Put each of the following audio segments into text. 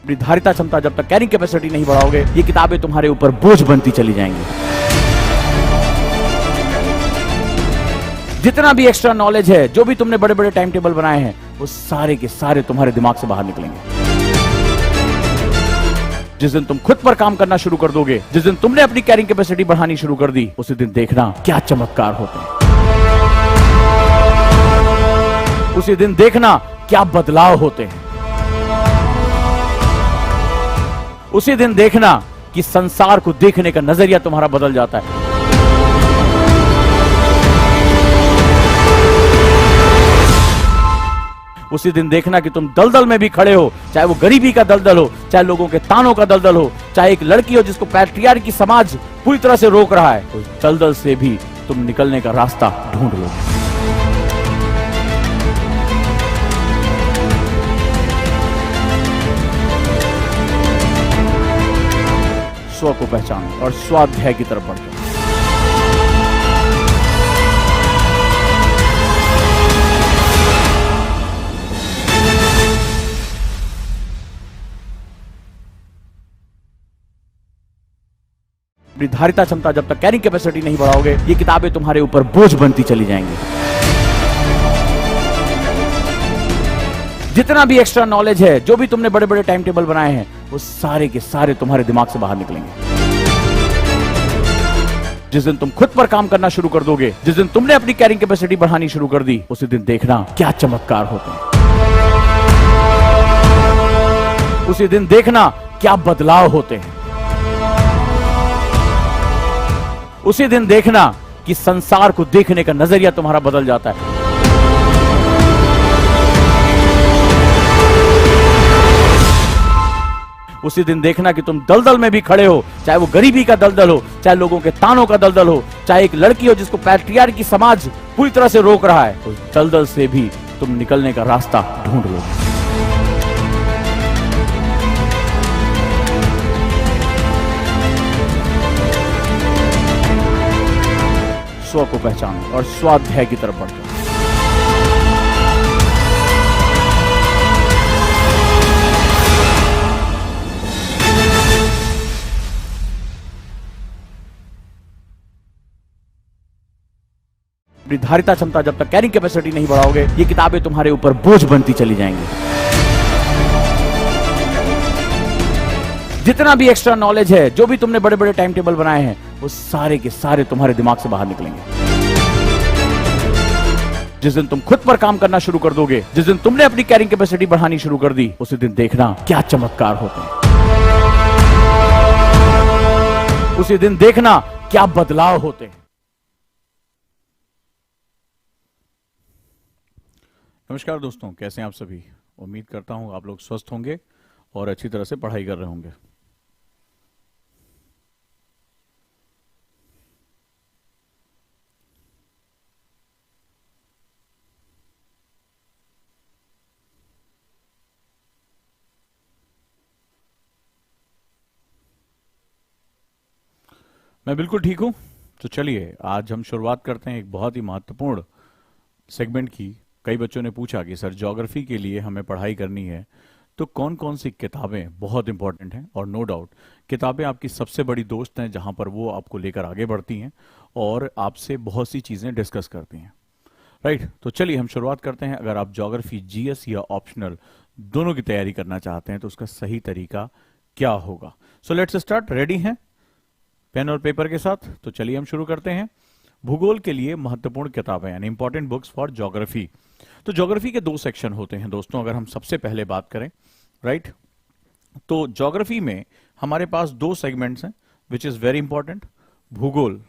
अपनी धारिता क्षमता जब तक कैरिंग कैपेसिटी नहीं बढ़ाओगे, ये किताबें तुम्हारे ऊपर बोझ बनती चली जाएंगी। जितना भी एक्स्ट्रा नॉलेज है, जो भी तुमने बड़े बड़े टाइम टेबल बनाए हैं, वो सारे के सारे तुम्हारे दिमाग से बाहर निकलेंगे। जिस दिन तुम खुद पर काम करना शुरू कर दोगे, जिस दिन तुमने अपनी कैरिंग कैपेसिटी बढ़ानी शुरू कर दी, उसी दिन देखना क्या चमत्कार होते हैं। उसी दिन देखना क्या बदलाव होते हैं। उसी दिन देखना कि संसार को देखने का नजरिया तुम्हारा बदल जाता है। उसी दिन देखना कि तुम दलदल में भी खड़े हो, चाहे वो गरीबी का दलदल हो, चाहे लोगों के तानों का दलदल हो, चाहे एक लड़की हो जिसको पैट्रियार्की की समाज पूरी तरह से रोक रहा है, तो दलदल से भी तुम निकलने का रास्ता ढूंढ लो। स्व को पहचानो और स्वाध्याय की तरफ बढ़ जाओ। अपनी धारिता क्षमता जब तक कैरिंग कैपेसिटी नहीं बढ़ाओगे, ये किताबें तुम्हारे ऊपर बोझ बनती चली जाएंगी। जितना भी एक्स्ट्रा नॉलेज है, जो भी तुमने बड़े बड़े टाइम टेबल बनाए हैं, वो सारे के सारे तुम्हारे दिमाग से बाहर निकलेंगे। जिस दिन तुम खुद पर काम करना शुरू कर दोगे, जिस दिन तुमने अपनी कैरिंग कैपेसिटी बढ़ानी शुरू कर दी, उसी दिन देखना क्या चमत्कार होते हैं। उसी दिन देखना क्या बदलाव होते हैं। उसी दिन देखना कि संसार को देखने का नजरिया तुम्हारा बदल जाता है। उसी दिन देखना कि तुम दलदल में भी खड़े हो, चाहे वो गरीबी का दलदल हो, चाहे लोगों के तानों का दलदल हो, चाहे एक लड़की हो जिसको पैट्रियार्की की समाज पूरी तरह से रोक रहा है, तो दलदल से भी तुम निकलने का रास्ता ढूंढ लो। स्व को पहचानो और स्वाध्याय की तरफ बढ़ जाओ। अपनी धारिता क्षमता जब तक कैरिंग कैपेसिटी नहीं बढ़ाओगे, ये किताबें तुम्हारे ऊपर बोझ बनती चली जाएंगी। जितना भी एक्स्ट्रा नॉलेज है, जो भी तुमने बड़े बड़े टाइम टेबल बनाए हैं, वो सारे के सारे तुम्हारे दिमाग से बाहर निकलेंगे। जिस दिन तुम खुद पर काम करना शुरू कर दोगे, जिस दिन तुमने अपनी कैरिंग कैपेसिटी बढ़ानी शुरू कर दी, उसी दिन देखना क्या चमत्कार होते हैं। उसी दिन देखना क्या बदलाव होते हैं। नमस्कार दोस्तों, कैसे हैं आप सभी। उम्मीद करता हूं आप लोग स्वस्थ होंगे और अच्छी तरह से पढ़ाई कर रहे होंगे। मैं बिल्कुल ठीक हूं। तो चलिए आज हम शुरुआत करते हैं एक बहुत ही महत्वपूर्ण सेगमेंट की। कई बच्चों ने पूछा कि सर ज्योग्राफी के लिए हमें पढ़ाई करनी है तो कौन कौन सी किताबें बहुत इंपॉर्टेंट हैं। और नो डाउट किताबें आपकी सबसे बड़ी दोस्त हैं, जहां पर वो आपको लेकर आगे बढ़ती हैं और आपसे बहुत सी चीजें डिस्कस करती हैं। राइट, तो चलिए हम शुरुआत करते हैं। अगर आप ज्योग्राफी, जीएस या ऑप्शनल दोनों की तैयारी करना चाहते हैं तो उसका सही तरीका क्या होगा। So let's start. रेडी हैं पेन और पेपर के साथ? तो चलिए हम शुरू करते हैं। भूगोल के लिए महत्वपूर्ण किताबें यानी इंपॉर्टेंट बुक्स फॉर ज्योग्राफी। तो ज्योग्राफी के दो सेक्शन होते हैं दोस्तों, अगर हम सबसे पहले बात करें। राइट, तो ज्योग्राफी में हमारे पास दो सेगमेंट्स हैं विच इज वेरी इंपॉर्टेंट। भूगोल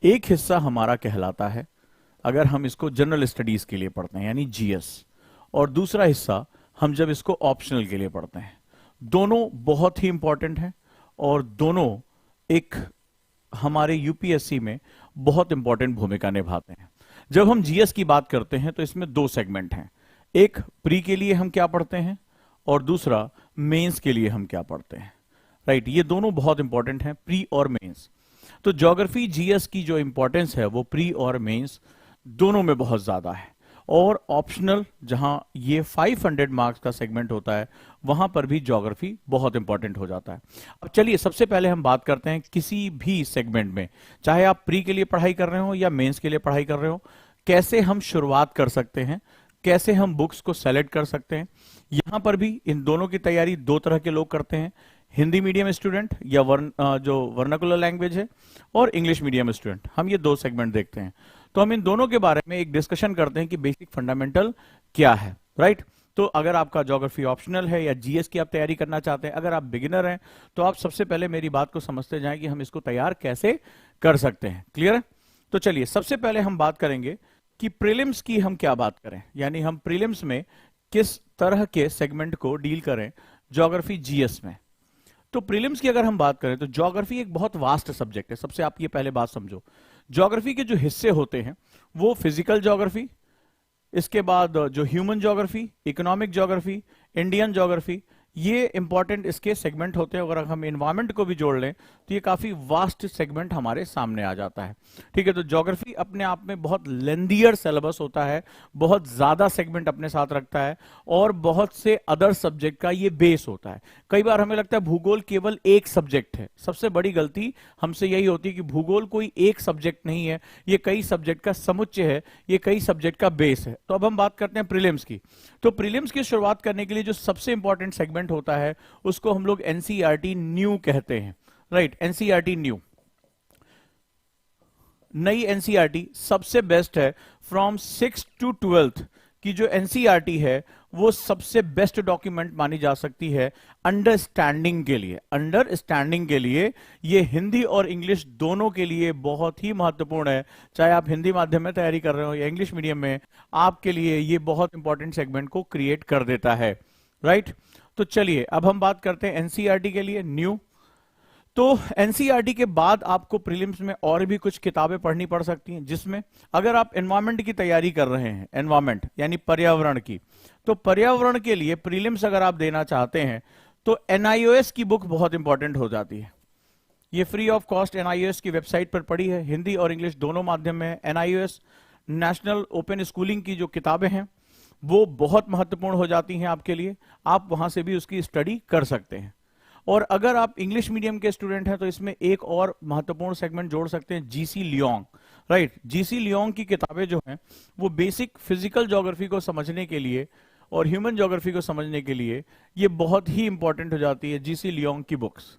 एक हिस्सा हमारा कहलाता है अगर हम इसको जनरल स्टडीज के लिए पढ़ते हैं यानी जीएस, और दूसरा हिस्सा हम जब इसको ऑप्शनल के लिए पढ़ते हैं। दोनों बहुत ही इंपॉर्टेंट हैं और दोनों एक हमारे यूपीएससी में बहुत इंपॉर्टेंट भूमिका निभाते हैं। जब हम जीएस की बात करते हैं तो इसमें दो सेगमेंट हैं, एक प्री के लिए हम क्या पढ़ते हैं और दूसरा मेंस के लिए हम क्या पढ़ते हैं। राइट, ये दोनों बहुत इंपॉर्टेंट हैं, प्री और मेंस। तो ज्योग्राफी जीएस की जो इंपॉर्टेंस है वो प्री और मेंस दोनों में बहुत ज्यादा है। और ऑप्शनल जहां ये 500 मार्क्स का सेगमेंट होता है वहां पर भी ज्योग्राफी बहुत इंपॉर्टेंट हो जाता है। अब चलिए सबसे पहले हम बात करते हैं किसी भी सेगमेंट में, चाहे आप प्री के लिए पढ़ाई कर रहे हो या मेंस के लिए पढ़ाई कर रहे हो, कैसे हम शुरुआत कर सकते हैं, कैसे हम बुक्स को सेलेक्ट कर सकते हैं। यहां पर भी इन दोनों की तैयारी दो तरह के लोग करते हैं, हिंदी मीडियम स्टूडेंट या जो वर्नाकुलर लैंग्वेज है, और इंग्लिश मीडियम स्टूडेंट। हम ये दो सेगमेंट देखते हैं, तो हम इन दोनों के बारे में एक डिस्कशन करते हैं कि बेसिक फंडामेंटल क्या है, राइट। तो अगर आपका ज्योग्राफी ऑप्शनल है या जीएस की आप तैयारी करना चाहते हैं, अगर आप बिगिनर हैं, तो आप सबसे पहले मेरी बात को समझते जाएं कि हम इसको तैयार कैसे कर सकते हैं। क्लियर है? तो चलिए सबसे पहले हम बात करेंगे कि प्रीलिम्स की हम क्या बात करें, यानी हम प्रीलिम्स में किस तरह के सेगमेंट को डील करें ज्योग्राफी जीएस में। तो प्रीलिम्स की अगर हम बात करें तो ज्योग्राफी एक बहुत वास्ट सब्जेक्ट है। सबसे आप ये पहले बात समझो, ज्योग्राफी के जो हिस्से होते हैं वो फिजिकल ज्योग्राफी, इसके बाद जो human geography, economic geography, Indian geography, ये इंपॉर्टेंट इसके सेगमेंट होते हैं। अगर हम एनवायरमेंट को भी जोड़ लें तो ये काफी वास्ट सेगमेंट हमारे सामने आ जाता है। ठीक है, तो ज्योग्राफी अपने आप में बहुत लेंदियर सिलेबस होता है, बहुत ज्यादा सेगमेंट अपने साथ रखता है, और बहुत से अदर सब्जेक्ट का ये बेस होता है। कई बार हमें लगता है भूगोल केवल एक सब्जेक्ट है। सबसे बड़ी गलती हमसे यही होती है कि भूगोल कोई एक सब्जेक्ट नहीं है, ये कई सब्जेक्ट का समुच्चय है, ये कई सब्जेक्ट का बेस है। तो अब हम बात करते हैं प्रीलिम्स की। तो प्रीलिम्स की शुरुआत करने के लिए जो सबसे इंपॉर्टेंट सेगमेंट होता है उसको हम लोग एनसीईआरटी न्यू कहते हैं, राइट। एनसीईआरटी न्यू, नई एनसीईआरटी सबसे बेस्ट है। फ्रॉम 6th to 12th की जो एनसीईआरटी है वो सबसे बेस्ट डॉक्यूमेंट मानी जा सकती है अंडरस्टैंडिंग के लिए। अंडरस्टैंडिंग के लिए ये हिंदी और इंग्लिश दोनों के लिए बहुत ही महत्वपूर्ण है। चाहे आप हिंदी माध्यम में तैयारी कर रहे हो या इंग्लिश मीडियम में, आपके लिए ये बहुत इंपॉर्टेंट सेगमेंट को क्रिएट कर देता है, राइट। तो चलिए अब हम बात करते हैं एनसीईआरटी के लिए न्यू। तो एनसीईआरटी के बाद आपको प्रीलिम्स में और भी कुछ किताबें पढ़नी पड़ सकती हैं, जिसमें अगर आप एनवायरमेंट की तैयारी कर रहे हैं, एनवायरमेंट यानी पर्यावरण की, तो पर्यावरण के लिए प्रीलिम्स अगर आप देना चाहते हैं तो एनआईओएस की बुक बहुत इंपॉर्टेंट हो जाती है। ये फ्री ऑफ कॉस्ट एनआईओएस की वेबसाइट पर पड़ी है, हिंदी और इंग्लिश दोनों माध्यम में है। एनआईओएस नेशनल ओपन स्कूलिंग की जो किताबें हैं वो बहुत महत्वपूर्ण हो जाती हैं आपके लिए, आप वहां से भी उसकी स्टडी कर सकते हैं। और अगर आप इंग्लिश मीडियम के स्टूडेंट हैं तो इसमें एक और महत्वपूर्ण सेगमेंट जोड़ सकते हैं, GC Leong, right. GC Leong की किताबें जो हैं वो बेसिक फिजिकल ज्योग्राफी को समझने के लिए और ह्यूमन ज्योग्राफी को समझने के लिए ये बहुत ही इंपॉर्टेंट हो जाती है, जीसी लियोंग की बुक्स।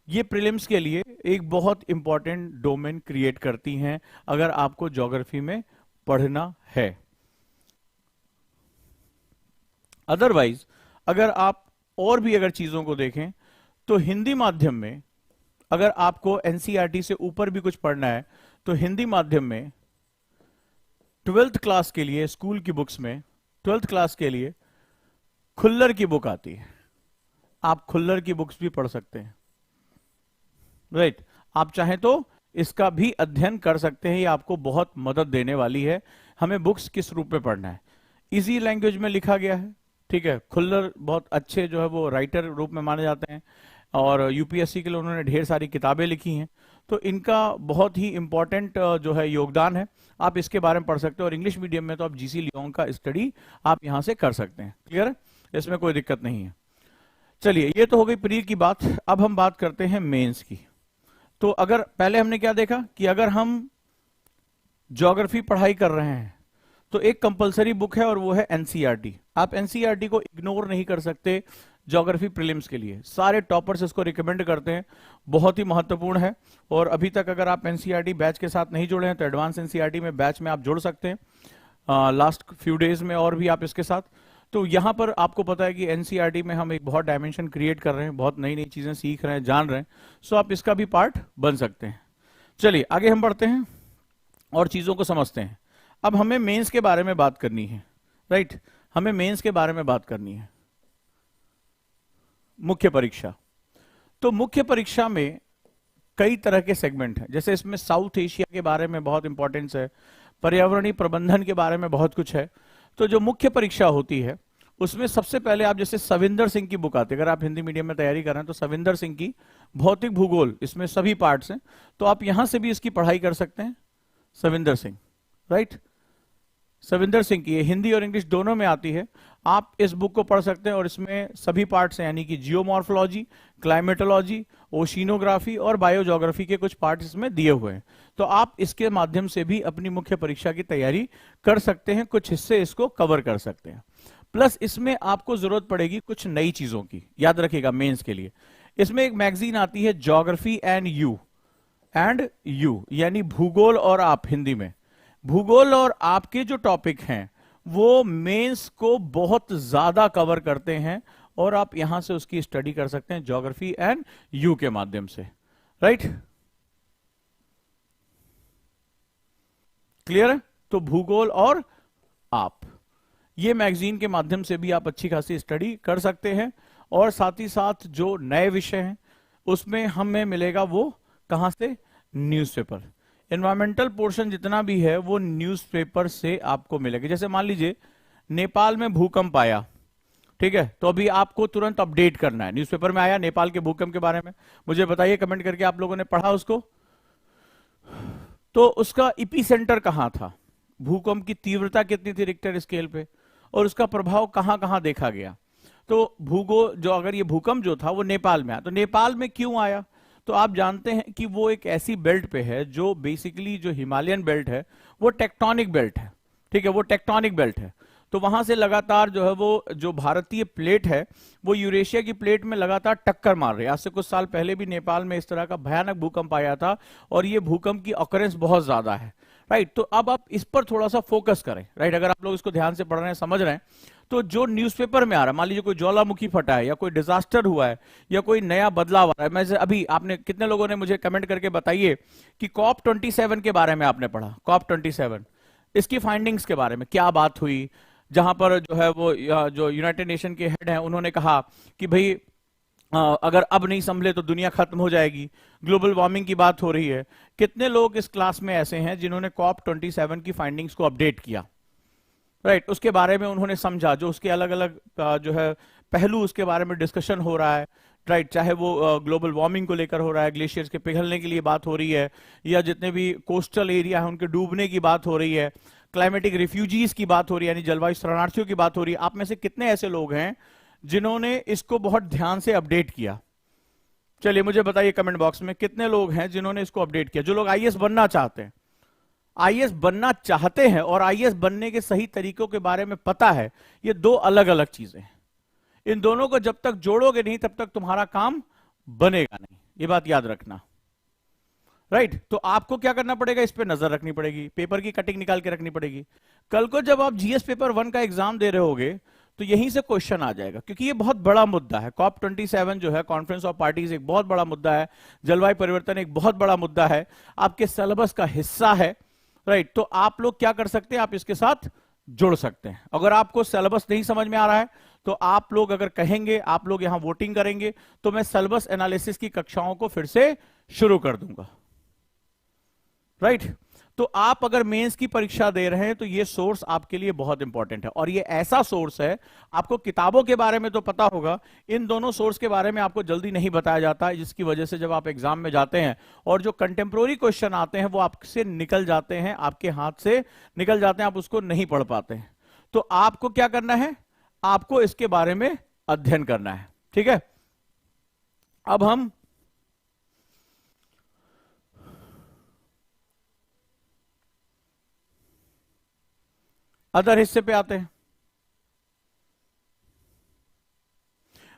ये प्रीलिम्स के लिए एक बहुत इंपॉर्टेंट डोमेन क्रिएट करती हैं अगर आपको ज्योग्राफी में पढ़ना है। अदरवाइज अगर आप और भी अगर चीजों को देखें तो हिंदी माध्यम में अगर आपको एनसीईआरटी से ऊपर भी कुछ पढ़ना है तो हिंदी माध्यम में 12th क्लास के लिए स्कूल की बुक्स में 12th क्लास के लिए खुल्लर की बुक आती है। आप खुल्लर की बुक्स भी पढ़ सकते हैं, राइट। आप चाहें तो इसका भी अध्ययन कर सकते हैं, ये आपको बहुत मदद देने वाली है। हमें बुक्स किस रूप में पढ़ना है, इजी लैंग्वेज में लिखा गया है, ठीक है। खुल्लर बहुत अच्छे जो है वो राइटर रूप में माने जाते हैं और यूपीएससी के लिए उन्होंने ढेर सारी किताबें लिखी हैं, तो इनका बहुत ही इंपॉर्टेंट जो है योगदान है। आप इसके बारे में पढ़ सकते हो और इंग्लिश मीडियम में तो आप जीसी लियोंग का स्टडी आप यहां से कर सकते हैं। क्लियर है, इसमें कोई दिक्कत नहीं है। चलिए ये तो हो गई प्री की बात, अब हम बात करते हैं मेंस की। तो अगर पहले हमने क्या देखा कि अगर हम ज्योग्राफी पढ़ाई कर रहे हैं तो एक कंपलसरी बुक है और वो है एनसीईआरटी। आप एनसीईआरटी को इग्नोर नहीं कर सकते ज्योग्राफी प्रीलिम्स के लिए। सारे टॉपर्स इसको रिकमेंड करते हैं, बहुत ही महत्वपूर्ण है। और अभी तक अगर आप एनसीईआरटी बैच के साथ नहीं जुड़े हैं तो एडवांस एनसीईआरटी में बैच में आप जुड़ सकते हैं लास्ट फ्यू डेज में, और भी आप इसके साथ। तो यहां पर आपको पता है कि एनसीईआरटी में हम एक बहुत डायमेंशन क्रिएट कर रहे हैं, बहुत नई नई चीजें सीख रहे हैं, जान रहे हैं, सो आप इसका भी पार्ट बन सकते हैं। चलिए आगे हम बढ़ते हैं और चीजों को समझते हैं। अब हमें मेंस के बारे में बात करनी है, राइट। हमें मेंस के बारे में बात करनी है, मुख्य परीक्षा। तो मुख्य परीक्षा में कई तरह के सेगमेंट हैं, जैसे इसमें साउथ एशिया के बारे में बहुत इंपॉर्टेंस है, पर्यावरणीय प्रबंधन के बारे में बहुत कुछ है। तो जो मुख्य परीक्षा होती है उसमें सबसे पहले आप जैसे सविंदर सिंह की बुक आती है, अगर आप हिंदी मीडियम में तैयारी कर रहे हैं तो सविंदर सिंह की भौतिक भूगोल, इसमें सभी पार्ट्स हैं, तो आप यहां से भी इसकी पढ़ाई कर सकते हैं। सविंदर सिंह, राइट। सविंदर सिंह की हिंदी और इंग्लिश दोनों में आती है। आप इस बुक को पढ़ सकते हैं और इसमें सभी पार्ट्स हैं, यानी कि जियोमॉर्फोलॉजी, क्लाइमेटोलॉजी, ओशिनोग्राफी और बायोजोग्राफी के कुछ पार्ट्स इसमें दिए हुए हैं। तो आप इसके माध्यम से भी अपनी मुख्य परीक्षा की तैयारी कर सकते हैं, कुछ हिस्से इसको कवर कर सकते हैं। प्लस इसमें आपको जरूरत पड़ेगी कुछ नई चीजों की, याद रखिएगा मेंस के लिए। इसमें एक मैगजीन आती है ज्योग्राफी एंड यू, यानी भूगोल और आप, हिंदी में। भूगोल और आपके जो टॉपिक हैं वो मेंस को बहुत ज्यादा कवर करते हैं और आप यहां से उसकी स्टडी कर सकते हैं ज्योग्राफी एंड यू के माध्यम से, राइट। क्लियर है? तो भूगोल और आप, ये मैगजीन के माध्यम से भी आप अच्छी खासी स्टडी कर सकते हैं। और साथ ही साथ जो नए विषय हैं उसमें हमें मिलेगा वो कहां से, न्यूज़पेपर। एनवायरमेंटल पोर्शन जितना भी है वो न्यूज़पेपर से आपको मिलेगा। जैसे मान लीजिए नेपाल में भूकंप आया, ठीक है, तो अभी आपको तुरंत अपडेट करना है। न्यूज़पेपर में आया नेपाल के भूकंप के बारे में, मुझे बताइए कमेंट करके आप लोगों ने पढ़ा उसको। तो उसका इपी सेंटर कहां था, भूकंप की तीव्रता कितनी थी रिक्टर स्केल पे, और उसका प्रभाव कहां कहां देखा गया। तो भूगोल जो, अगर ये भूकंप जो था वो नेपाल में आया, तो नेपाल में क्यों आया, तो आप जानते हैं कि वो एक ऐसी बेल्ट पे है जो बेसिकली जो हिमालयन बेल्ट है वो टेक्टोनिक बेल्ट है, ठीक है, वो टेक्टोनिक बेल्ट है। तो वहां से लगातार जो है वो जो भारतीय प्लेट है वो यूरेशिया की प्लेट में लगातार टक्कर मार रही है। आज से कुछ साल पहले भी नेपाल में इस तरह का भयानक भूकंप आया था और ये भूकंप की ऑकरेंस बहुत ज्यादा है, राइट। तो अब आप इस पर थोड़ा सा फोकस करें, राइट। अगर आप लोग इसको ध्यान से पढ़ रहे हैं, समझ रहे हैं, तो जो न्यूज़पेपर में आ रहा है, मान लीजिए कोई ज्वालामुखी फटा है या कोई डिजास्टर हुआ है या कोई नया बदलाव आ रहा है। मैं अभी, आपने कितने लोगों ने मुझे कमेंट करके बताइए कि COP27 के बारे में आपने पढ़ा, COP27 इसकी फाइंडिंग्स के बारे में क्या बात हुई, जहां पर जो है वो जो यूनाइटेड नेशन के हेड हैं उन्होंने कहा कि भाई अगर अब नहीं संभले तो दुनिया खत्म हो जाएगी, ग्लोबल वार्मिंग की बात हो रही है। कितने लोग इस क्लास में ऐसे हैं जिन्होंने COP27 की फाइंडिंग्स को अपडेट किया, राइट। उसके बारे में उन्होंने समझा, जो उसके अलग अलग जो है पहलू उसके बारे में डिस्कशन हो रहा है, राइट। चाहे वो ग्लोबल वार्मिंग को लेकर हो रहा है, ग्लेशियर्स के पिघलने के लिए बात हो रही है, या जितने भी कोस्टल एरिया है उनके डूबने की बात हो रही है, क्लाइमेटिक रिफ्यूजीज की बात हो रही है, यानी जलवायु शरणार्थियों की बात हो रही है। आप में से कितने ऐसे लोग हैं जिन्होंने इसको बहुत ध्यान से अपडेट किया? चलिए मुझे बताइए कमेंट बॉक्स में, कितने लोग हैं जिन्होंने इसको अपडेट किया। जो लोग आईएएस बनना चाहते हैं, आईएएस बनना चाहते हैं और आईएएस बनने के सही तरीकों के बारे में पता है, ये दो अलग अलग चीजें हैं। इन दोनों को जब तक जोड़ोगे नहीं तब तक तुम्हारा काम बनेगा नहीं, ये बात याद रखना, राइट। तो आपको क्या करना पड़ेगा, इस पे नजर रखनी पड़ेगी, पेपर की कटिंग निकाल के रखनी पड़ेगी। कल को जब आप जीएस पेपर 1 का एग्जाम दे रहे होगे तो यहीं से क्वेश्चन आ जाएगा, क्योंकि ये बहुत बड़ा मुद्दा है। COP27 जो है, कॉन्फ्रेंस ऑफ पार्टीज, एक बहुत बड़ा मुद्दा है। जलवायु परिवर्तन एक बहुत बड़ा मुद्दा है, आपके सिलेबस का हिस्सा है, राइट। तो आप लोग क्या कर सकते हैं, आप इसके साथ जुड़ सकते हैं। अगर आपको सिलेबस नहीं समझ में आ रहा है तो आप लोग अगर कहेंगे, आप लोग यहां वोटिंग करेंगे तो मैं सिलेबस एनालिसिस की कक्षाओं को फिर से शुरू कर दूंगा, राइट। तो आप अगर मेंस की परीक्षा दे रहे हैं तो ये सोर्स आपके लिए बहुत इंपॉर्टेंट है, और ये ऐसा सोर्स है, आपको किताबों के बारे में तो पता होगा, इन दोनों सोर्स के बारे में आपको जल्दी नहीं बताया जाता है, जिसकी वजह से जब आप एग्जाम में जाते हैं और जो कंटेम्प्रोरी क्वेश्चन आते हैं वो आपसे निकल जाते हैं, आपके हाथ से निकल जाते हैं, आप उसको नहीं पढ़ पाते हैं। तो आपको क्या करना है, आपको इसके बारे में अध्ययन करना है, ठीक है। अब हम अदर हिस्से पे आते हैं।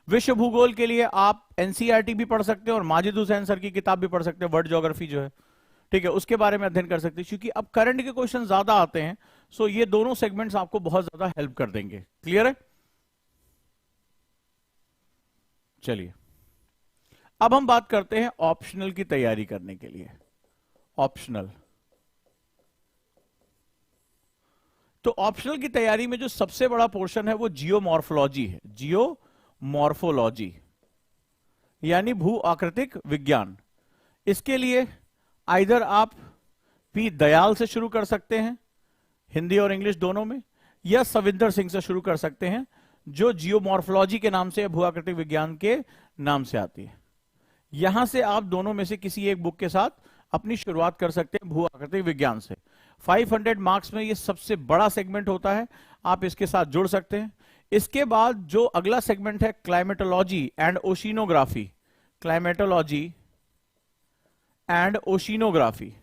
विश्व भूगोल के लिए आप एनसीईआरटी भी पढ़ सकते हैं और माजिद हुसैन सर की किताब भी पढ़ सकते हैं, वर्ल्ड ज्योग्राफी जो है, ठीक है, उसके बारे में अध्ययन कर सकते हैं, क्योंकि अब करंट के क्वेश्चन ज्यादा आते हैं। सो ये दोनों सेगमेंट्स आपको बहुत ज्यादा हेल्प कर देंगे। क्लियर है? चलिए अब हम बात करते हैं ऑप्शनल की तैयारी करने के लिए। ऑप्शनल, तो ऑप्शनल की तैयारी में जो सबसे बड़ा पोर्शन है वो जियोमॉर्फोलॉजी है। जियोमॉर्फोलॉजी यानी भू आकृतिक विज्ञान। इसके लिए आइदर आप पी दयाल से शुरू कर सकते हैं, हिंदी और इंग्लिश दोनों में, या सविंदर सिंह से शुरू कर सकते हैं, जो जियोमॉर्फोलॉजी के नाम से, भू आकृतिक विज्ञान के नाम से आती है। यहां से आप दोनों में से किसी एक बुक के साथ अपनी शुरुआत कर सकते हैं भू आकृतिक विज्ञान से। 500 मार्क्स में ये सबसे बड़ा सेगमेंट होता है, आप इसके साथ जुड़ सकते हैं। इसके बाद जो अगला सेगमेंट है climatology and oceanography, climatology and oceanography,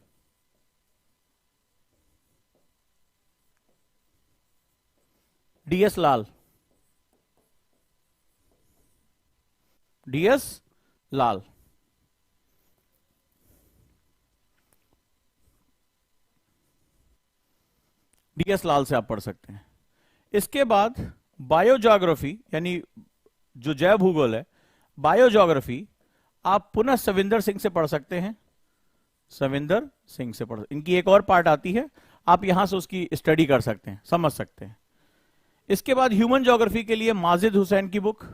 DS Lal, DS Lal. DS Lal से आप पढ़ सकते हैं। इसके बाद बायोज्योग्राफी यानी जो जैव भूगोल है, बायोज्योग्राफी आप पुनः सविंदर सिंह से पढ़ सकते हैं, सविंदर सिंह से पढ़। इनकी एक और पार्ट आती है, आप यहां से उसकी स्टडी कर सकते हैं, समझ सकते हैं। इसके बाद ह्यूमन ज्योग्राफी के लिए माजिद हुसैन की बुक,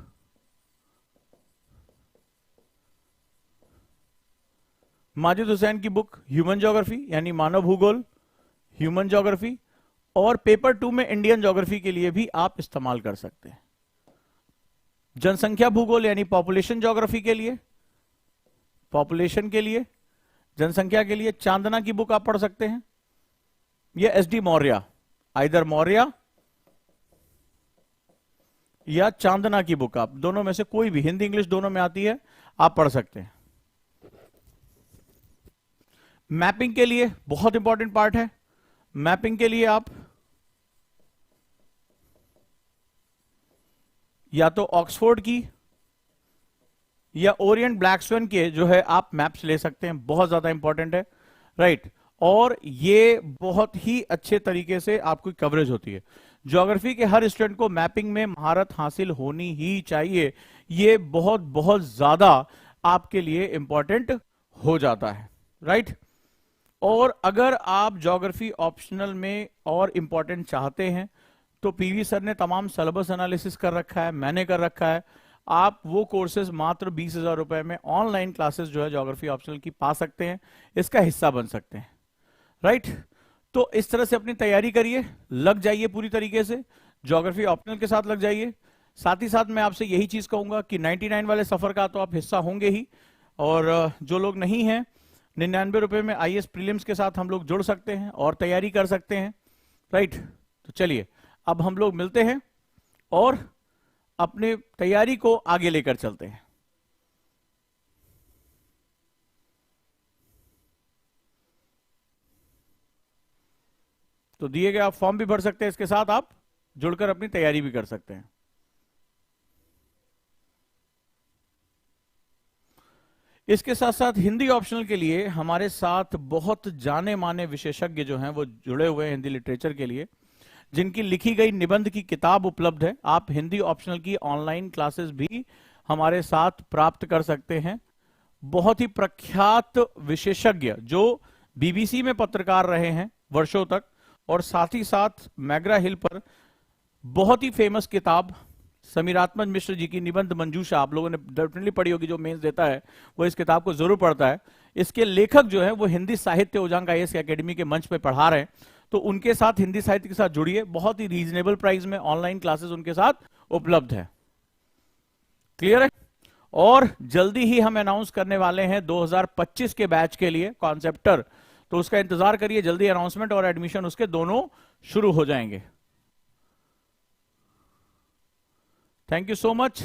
माजिद हुसैन की बुक ह्यूमन ज्योग्राफी यानी मानव भूगोल, ह्यूमन ज्योग्राफी, और पेपर 2 में इंडियन ज्योग्राफी के लिए भी आप इस्तेमाल कर सकते हैं। जनसंख्या भूगोल यानी पॉपुलेशन ज्योग्राफी के लिए, पॉपुलेशन के लिए, जनसंख्या के लिए चांदना की बुक आप पढ़ सकते हैं, या एसडी मौर्य, आइदर मौर्य या चांदना की बुक, आप दोनों में से कोई भी, हिंदी इंग्लिश दोनों में आती है, आप पढ़ सकते हैं। मैपिंग के लिए बहुत इंपॉर्टेंट पार्ट है, मैपिंग के लिए आप या तो ऑक्सफोर्ड की या ओरिएंट ब्लैकस्वैन के जो है आप मैप्स ले सकते हैं, बहुत ज्यादा इंपॉर्टेंट है, राइट। और ये बहुत ही अच्छे तरीके से आपकी कवरेज होती है। ज्योग्राफी के हर स्टूडेंट को मैपिंग में महारत हासिल होनी ही चाहिए, ये बहुत बहुत ज्यादा आपके लिए इंपॉर्टेंट हो जाता है, राइट। और अगर आप ज्योग्राफी ऑप्शनल में और इंपॉर्टेंट चाहते हैं तो पीवी सर ने तमाम सिलेबस एनालिसिस कर रखा है, मैंने कर रखा है, आप वो कोर्सेज मात्र 20,000 रुपए में ऑनलाइन क्लासेस जो है ज्योग्राफी ऑप्शनल की पा सकते हैं, इसका हिस्सा बन सकते हैं, राइट। तो इस तरह से अपनी तैयारी करिए, लग जाइए पूरी तरीके से, ज्योग्राफी ऑप्शनल के साथ लग जाइए। साथ ही साथ मैं आपसे यही चीज कहूंगा कि 99 वाले सफर का तो आप हिस्सा होंगे ही, और जो लोग नहीं हैं 99 रुपए में आईएएस प्रीलिम्स के साथ हम लोग जुड़ सकते हैं और तैयारी कर सकते हैं, राइट। तो चलिए अब हम लोग मिलते हैं और अपने तैयारी को आगे लेकर चलते हैं। तो दिए गए आप फॉर्म भी भर सकते हैं, इसके साथ आप जुड़कर अपनी तैयारी भी कर सकते हैं। इसके साथ साथ हिंदी ऑप्शनल के लिए हमारे साथ बहुत जाने माने विशेषज्ञ जो हैं वो जुड़े हुए हैं हिंदी लिटरेचर के लिए, जिनकी लिखी गई निबंध की किताब उपलब्ध है। आप हिंदी ऑप्शनल की ऑनलाइन क्लासेस भी हमारे साथ प्राप्त कर सकते हैं। बहुत ही प्रख्यात विशेषज्ञ जो बीबीसी में पत्रकार रहे हैं वर्षों तक, और साथ ही साथ मैग्रा हिल पर बहुत ही फेमस किताब समीरात्मज मिश्र जी की निबंध मंजूषा, आप लोगों ने डेफिनेटली पढ़ी होगी, जो मेंस देता है वो इस किताब को जरूर पढ़ता है। इसके लेखक जो है वो हिंदी साहित्य उजांग आईएएस अकेडमी के मंच पे पढ़ा रहे हैं, तो उनके साथ हिंदी साहित्य के साथ जुड़िए। बहुत ही रीजनेबल प्राइस में ऑनलाइन क्लासेस उनके साथ उपलब्ध है, क्लियर है। और जल्दी ही हम अनाउंस करने वाले हैं 2025 के बैच के लिए कॉन्सेप्टर, तो उसका इंतजार करिए, जल्दी अनाउंसमेंट और एडमिशन उसके दोनों शुरू हो जाएंगे। Thank you so much.